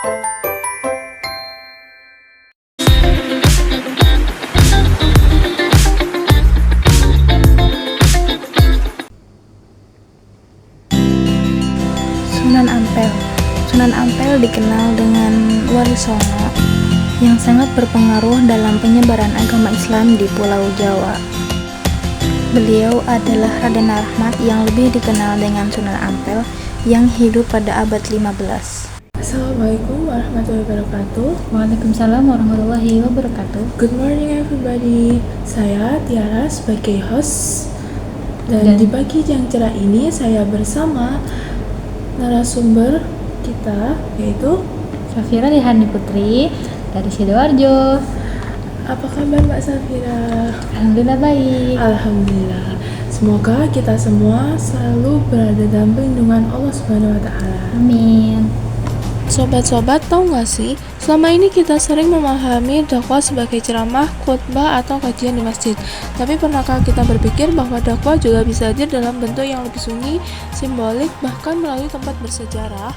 Sunan Ampel. Sunan Ampel dikenal dengan Wali Songo yang sangat berpengaruh dalam penyebaran agama Islam di Pulau Jawa. Beliau adalah Raden Rahmat yang lebih dikenal dengan Sunan Ampel yang hidup pada abad 15. Assalamualaikum warahmatullahi wabarakatuh. Waalaikumsalam warahmatullahi wabarakatuh. Good morning everybody. Saya Tiara sebagai host dan di pagi yang cerah ini saya bersama narasumber kita yaitu Safira Rihani Putri dari Sidoarjo. Apa kabar Mbak Safira? Alhamdulillah baik. Alhamdulillah. Semoga kita semua selalu berada dalam perlindungan Allah Subhanahu wa taala. Amin. Sobat-sobat, tahu nggak sih, selama ini kita sering memahami dakwah sebagai ceramah, khutbah, atau kajian di masjid. Tapi pernahkah kita berpikir bahwa dakwah juga bisa hadir dalam bentuk yang lebih sunyi, simbolik, bahkan melalui tempat bersejarah?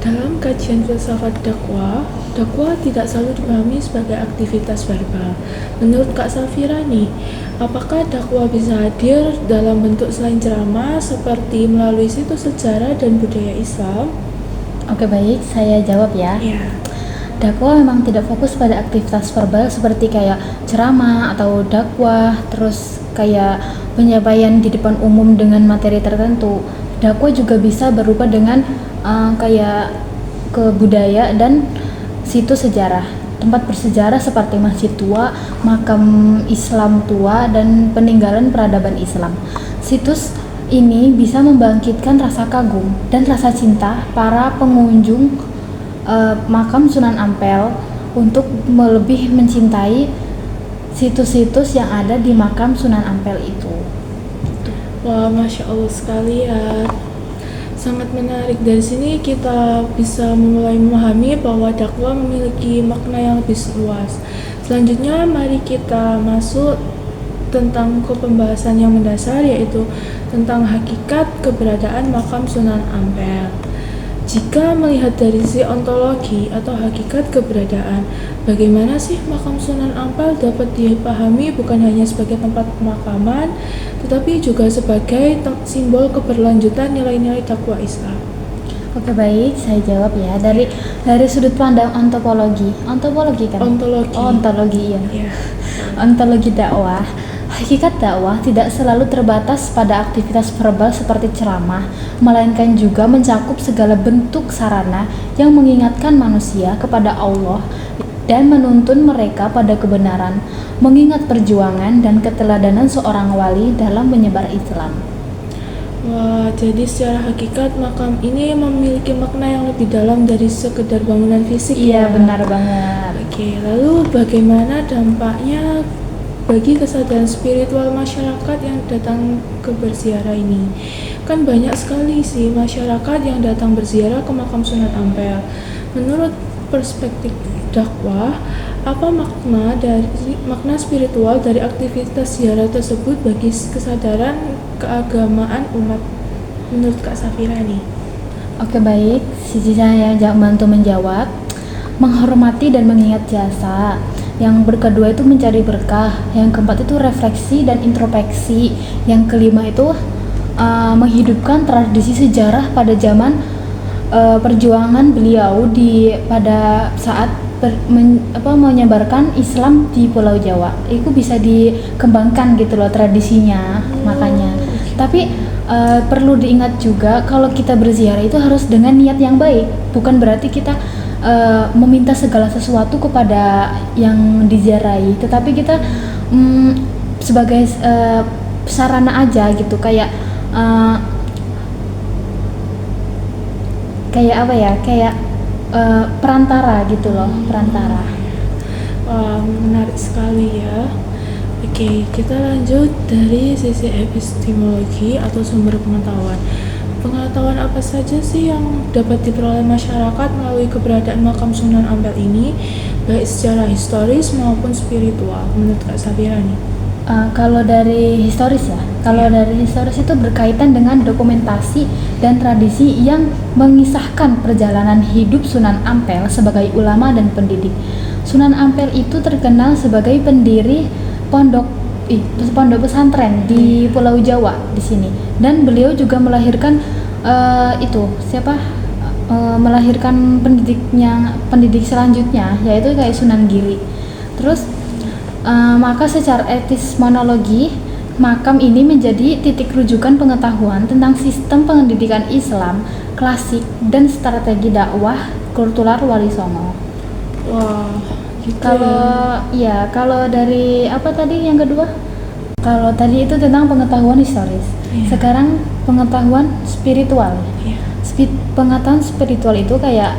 Dalam kajian filsafat dakwah tidak selalu dipahami sebagai aktivitas verbal. Menurut Kak Safira nih, apakah dakwah bisa hadir dalam bentuk selain ceramah seperti melalui situs sejarah dan budaya Islam? Oke baik, saya jawab ya. Ya. Dakwah memang tidak fokus pada aktivitas verbal seperti kayak ceramah atau dakwah, terus kayak penyampaian di depan umum dengan materi tertentu. Dakwah juga bisa berupa dengan kayak ke budaya dan situs sejarah, tempat bersejarah seperti masjid tua, makam Islam tua, dan peninggalan peradaban Islam. Situs ini bisa membangkitkan rasa kagum dan rasa cinta para pengunjung makam Sunan Ampel untuk lebih mencintai situs-situs yang ada di makam Sunan Ampel itu. Wah, Masya Allah sekali ya. Sangat menarik. Dari sini kita bisa mulai memahami bahwa dakwah memiliki makna yang lebih luas. Selanjutnya mari kita masuk tentang ke pembahasan yang mendasar, yaitu tentang hakikat keberadaan makam Sunan Ampel. Jika melihat dari sisi ontologi atau hakikat keberadaan, bagaimana sih makam Sunan Ampel dapat dipahami bukan hanya sebagai tempat pemakaman, tetapi juga sebagai simbol keberlanjutan nilai-nilai dakwah Islam? Oke baik, saya jawab ya dari sudut pandang ontologi kan? Ontologi ya. Yeah. Ontologi dakwah. Hakikat dakwah tidak selalu terbatas pada aktivitas verbal seperti ceramah, melainkan juga mencakup segala bentuk sarana yang mengingatkan manusia kepada Allah dan menuntun mereka pada kebenaran, mengingat perjuangan dan keteladanan seorang wali dalam menyebar Islam. Wah, jadi secara hakikat makam ini memiliki makna yang lebih dalam dari sekedar bangunan fisik. Iya, ya? benar banget. Oke, lalu bagaimana dampaknya bagi kesadaran spiritual masyarakat yang datang ke berziarah ini? Kan banyak sekali sih masyarakat yang datang berziarah ke makam Sunan Ampel. Menurut perspektif dakwah, apa makna spiritual dari aktivitas ziarah tersebut bagi kesadaran keagamaan umat menurut Kak Safira nih? Oke baik, sisi saya bantu menjawab. Menghormati dan mengingat jasa. Yang kedua itu mencari berkah. Yang keempat itu refleksi dan introspeksi. Yang kelima itu menghidupkan tradisi sejarah pada zaman perjuangan beliau pada saat menyebarkan Islam di Pulau Jawa. Itu bisa dikembangkan gitu loh tradisinya, makanya. Tapi perlu diingat juga kalau kita berziarah itu harus dengan niat yang baik. Bukan berarti kita meminta segala sesuatu kepada yang diziarahi, tetapi kita sebagai sarana aja gitu, kayak apa ya, kayak perantara gitu loh, perantara. Wah, menarik sekali ya. Oke, kita lanjut dari sisi epistemologi atau sumber pengetahuan. Pengetahuan apa saja sih yang dapat diperoleh masyarakat melalui keberadaan makam Sunan Ampel ini, baik secara historis maupun spiritual, menurut Kak Safira nih? Kalau dari historis ya, Kalau dari historis itu berkaitan dengan dokumentasi dan tradisi yang mengisahkan perjalanan hidup Sunan Ampel sebagai ulama dan pendidik. Sunan Ampel itu terkenal sebagai pendiri pondok pesantren di Pulau Jawa di sini, dan beliau juga melahirkan melahirkan pendidik selanjutnya, yaitu kayak Sunan Giri. Terus maka secara etis monologi, makam ini menjadi titik rujukan pengetahuan tentang sistem pendidikan Islam klasik dan strategi dakwah kultural Wali Songo. Wah, gitu Kalau dari apa tadi yang kedua? Kalau tadi itu tentang pengetahuan historis. Sekarang pengetahuan spiritual. Pengetahuan spiritual itu kayak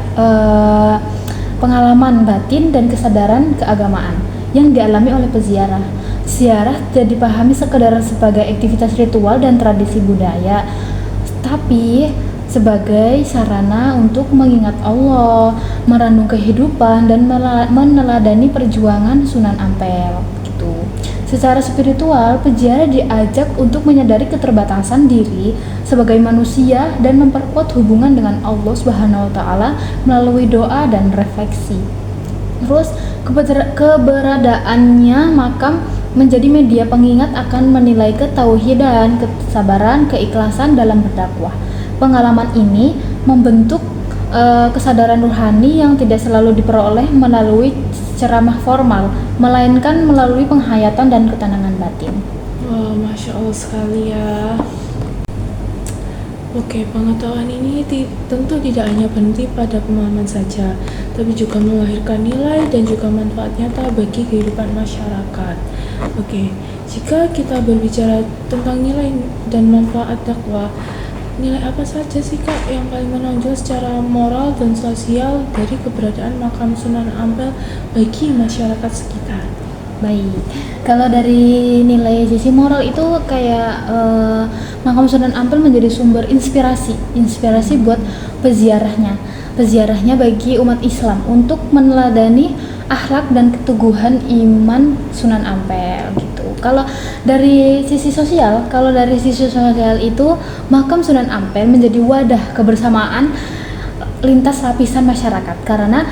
pengalaman batin dan kesadaran keagamaan yang dialami oleh peziarah. Ziarah tidak dipahami sekedar sebagai aktivitas ritual dan tradisi budaya, tapi sebagai sarana untuk mengingat Allah, merenung kehidupan, dan meneladani perjuangan Sunan Ampel gitu. Secara spiritual, peziarah diajak untuk menyadari keterbatasan diri sebagai manusia dan memperkuat hubungan dengan Allah Subhanahu wa taala melalui doa dan refleksi. Terus keberadaannya makam menjadi media pengingat akan menilai ketauhidan, kesabaran, keikhlasan dalam berdakwah. Pengalaman ini membentuk kesadaran rohani yang tidak selalu diperoleh melalui ceramah formal, melainkan melalui penghayatan dan ketenangan batin. Wah, Masya Allah sekali ya. Oke, pengetahuan ini tentu tidak hanya berhenti pada pemahaman saja, tapi juga melahirkan nilai dan juga manfaat nyata bagi kehidupan masyarakat. Oke, jika kita berbicara tentang nilai dan manfaat dakwah, nilai apa saja sih Kak yang paling menonjol secara moral dan sosial dari keberadaan makam Sunan Ampel bagi masyarakat sekitar? Baik, kalau dari nilai sisi moral itu kayak makam Sunan Ampel menjadi sumber inspirasi buat peziarahnya bagi umat Islam untuk meneladani akhlak dan keteguhan iman Sunan Ampel gitu. Kalau dari sisi sosial itu makam Sunan Ampel menjadi wadah kebersamaan lintas lapisan masyarakat, karena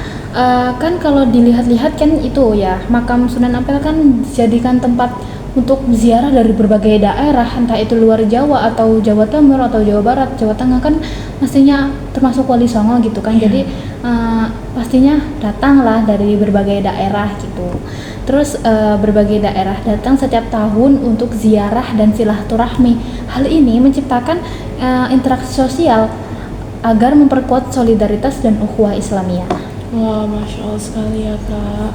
kan kalau dilihat-lihat kan itu ya, makam Sunan Ampel kan dijadikan tempat untuk ziarah dari berbagai daerah, entah itu luar Jawa atau Jawa Timur atau Jawa Barat, Jawa Tengah, kan pastinya termasuk Wali Songo gitu kan. Jadi pastinya datanglah dari berbagai daerah gitu. Terus berbagai daerah datang setiap tahun untuk ziarah dan silaturahmi. Hal ini menciptakan interaksi sosial agar memperkuat solidaritas dan ukhuwah Islamiyah. Wah, Masya Allah sekali ya Kak.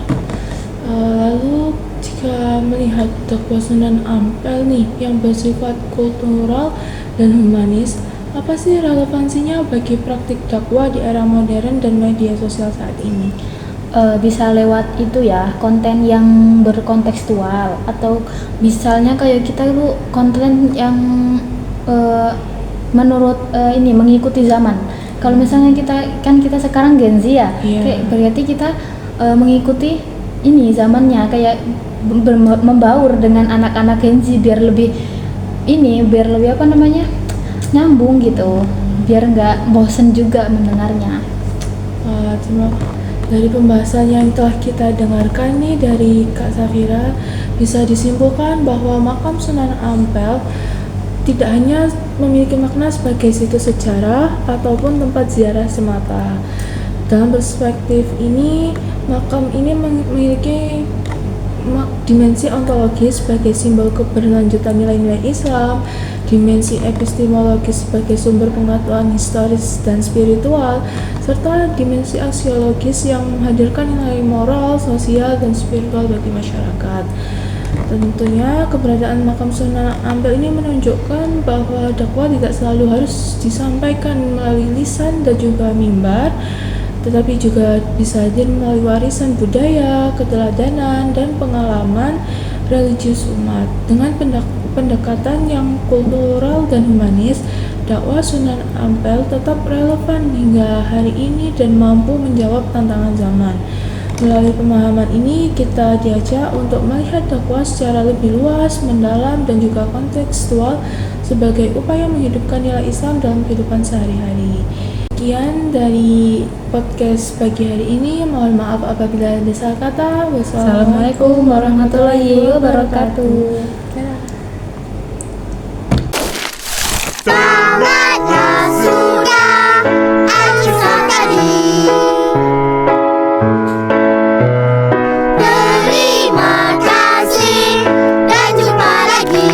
Lalu jika melihat dakwah Sunan Ampel nih yang bersifat kultural dan humanis, apa sih relevansinya bagi praktik dakwah di era modern dan media sosial saat ini? Bisa lewat itu ya, konten yang berkontekstual, atau misalnya kayak kita itu konten yang menurut mengikuti zaman. Kalau misalnya kita sekarang Gen Z ya, kayak berarti kita mengikuti ini zamannya, kayak membaur dengan anak-anak Gen Z biar lebih nyambung gitu, biar nggak bosen juga mendengarnya. Dari pembahasan yang telah kita dengarkan nih dari Kak Safira, bisa disimpulkan bahwa makam Sunan Ampel tidak hanya memiliki makna sebagai situs sejarah ataupun tempat ziarah semata. Dalam perspektif ini, makam ini memiliki dimensi ontologis sebagai simbol keberlanjutan nilai-nilai Islam, dimensi epistemologis sebagai sumber pengetahuan historis dan spiritual, serta dimensi aksiologis yang menghadirkan nilai moral, sosial, dan spiritual bagi masyarakat. Tentunya keberadaan makam Sunan Ampel ini menunjukkan bahwa dakwah tidak selalu harus disampaikan melalui lisan dan juga mimbar, tetapi juga bisa hadir melalui warisan budaya, keteladanan, dan pengalaman religius umat. Dengan pendekatan yang kultural dan humanis, dakwah Sunan Ampel tetap relevan hingga hari ini dan mampu menjawab tantangan zaman. Melalui pemahaman ini, kita diajak untuk melihat dakwah secara lebih luas, mendalam, dan juga kontekstual sebagai upaya menghidupkan nilai Islam dalam kehidupan sehari-hari. Sekian dari podcast pagi hari ini. Mohon maaf apabila ada salah kata. Assalamualaikum warahmatullahi wabarakatuh. Dadah. Tamatlah sudah ajudan tadi. Terima kasih dan jumpa lagi.